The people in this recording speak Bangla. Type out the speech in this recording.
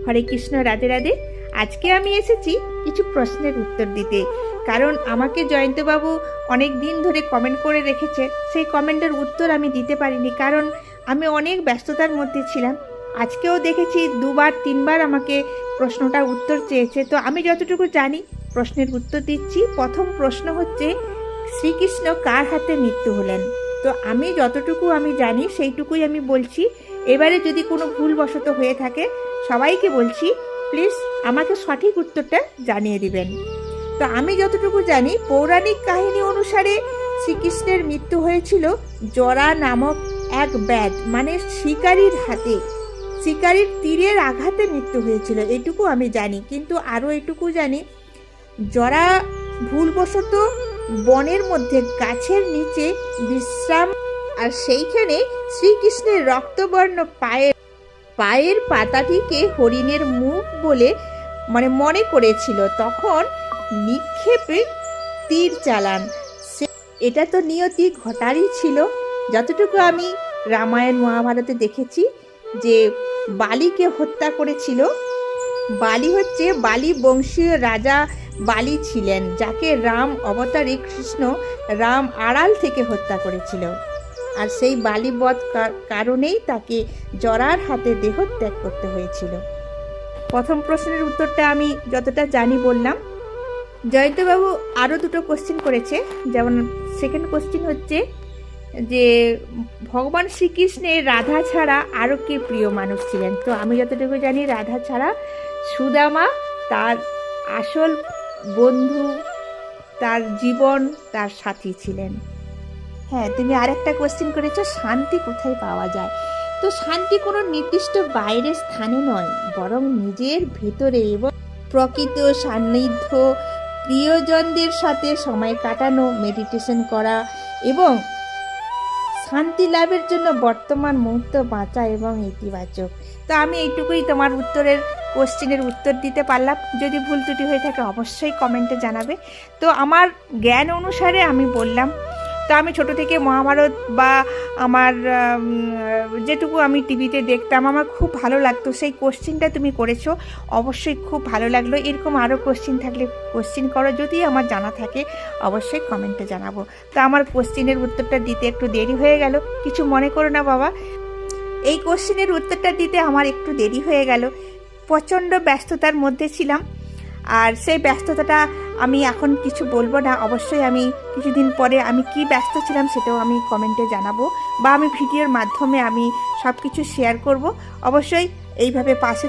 হরে কৃষ্ণ, রাধে রাধে। আজকে আমি এসেছি কিছু প্রশ্নের উত্তর দিতে, কারণ আমাকে জয়ন্তবাবু অনেক দিন ধরে কমেন্ট করে রেখেছে। সেই কমেন্টের উত্তর আমি দিতে পারিনি, কারণ আমি অনেক ব্যস্ততার মধ্যে ছিলাম। আজকেও দেখেছি দুবার তিনবার আমাকে প্রশ্নটার উত্তর চেয়েছে, তো আমি যতটুকু জানি প্রশ্নের উত্তর দিচ্ছি। প্রথম প্রশ্ন হচ্ছে, শ্রীকৃষ্ণ কার হাতে মৃত্যু হলেন? তো আমি যতটুকু আমি জানি সেইটুকুই আমি বলছি। এবারে যদি কোনো ভুলবশত হয়ে থাকে সবাইকে বলছি, প্লিজ আমাকে সঠিক উত্তরটা জানিয়ে দিবেন। তো আমি যতটুকু জানি, পৌরাণিক কাহিনী অনুসারে শ্রীকৃষ্ণের মৃত্যু হয়েছিল জরা নামক এক ব্যাধ, মানে শিকারীর হাতে, শিকারীর তীরের আঘাতে মৃত্যু হয়েছিল, এটুকু আমি জানি। কিন্তু আরও এটুকু জানি, জরা ভুলবশত বনের মধ্যে গাছের নিচে বিশ্রাম, আর সেইখানে শ্রীকৃষ্ণের রক্তবর্ণ পায়ের পাতাটিকে হরিণের মুখ বলে মনে করেছিল, তখন নিক্ষেপে তীর চালান। এটা তো নিয়তি ঘটারই ছিল। যতটুকু আমি রামায়ণ মহাভারতে দেখেছি যে বালিকে হত্যা করেছিল। বালি হচ্ছে বালি বংশীয় রাজা বালি ছিলেন, যাকে রাম অবতারে কৃষ্ণ রাম আড়াল থেকে হত্যা করেছিল। আর সেই বালিবধ কারণেই তাকে জরার হাতে দেহ ত্যাগ করতে হয়েছিল। প্রথম প্রশ্নের উত্তরটা আমি যতটা জানি বললাম। জয়ন্তবাবু আরও দুটো কোশ্চেন করেছে। যেমন সেকেন্ড কোশ্চেন হচ্ছে যে ভগবান শ্রীকৃষ্ণের রাধা ছাড়া আরও কে প্রিয় মানুষ ছিলেন? তো আমি যতটুকু জানি, রাধা ছাড়া সুদামা তার আসল বন্ধু, তার জীবন, তার সাথী ছিলেন। হ্যাঁ, তুমি আরেকটা কোশ্চেন করেছো, শান্তি কোথায় পাওয়া যায়? তো শান্তি কোনো নির্দিষ্ট বাইরের স্থানে নয়, বরং নিজের ভেতরে এবং প্রকৃত সান্নিধ্য, প্রিয়জনদের সাথে সময় কাটানো, মেডিটেশন করা এবং শান্তি লাভের জন্য বর্তমান মুহূর্ত বাঁচা এবং ইতিবাচক। তো আমি এইটুকুই তোমার কোশ্চেনের উত্তর দিতে পারলাম। যদি ভুল ত্রুটি হয়ে থাকে অবশ্যই কমেন্টে জানাবে। তো আমার জ্ঞান অনুসারে আমি বললাম। তো আমি ছোট থেকে মহাভারত বা আমার যেটুকু আমি টিভিতে দেখতাম, আমার খুব ভালো লাগতো। সেই কোশ্চেনটা তুমি করেছো, অবশ্যই খুব ভালো লাগলো। এরকম আরও কোশ্চেন থাকলে কোশ্চেন করো, যদি আমার জানা থাকে অবশ্যই কমেন্টে জানাবো। তো আমার কোশ্চেনের উত্তরটা দিতে একটু দেরি হয়ে গেল, কিছু মনে করো না বাবা। এই কোশ্চেনের উত্তরটা দিতে আমার একটু দেরি হয়ে গেল, প্রচণ্ড ব্যস্ততার মধ্যে ছিলাম। আর সেই ব্যস্ততাটা আমি এখন কিছু বলবো না, অবশ্যই আমি কিছুদিন পরে আমি কি ব্যস্ত ছিলাম সেটাও আমি কমেন্টে জানাবো, বা আমি ভিডিওর মাধ্যমে আমি সব কিছু শেয়ার করব। অবশ্যই এইভাবে পাশে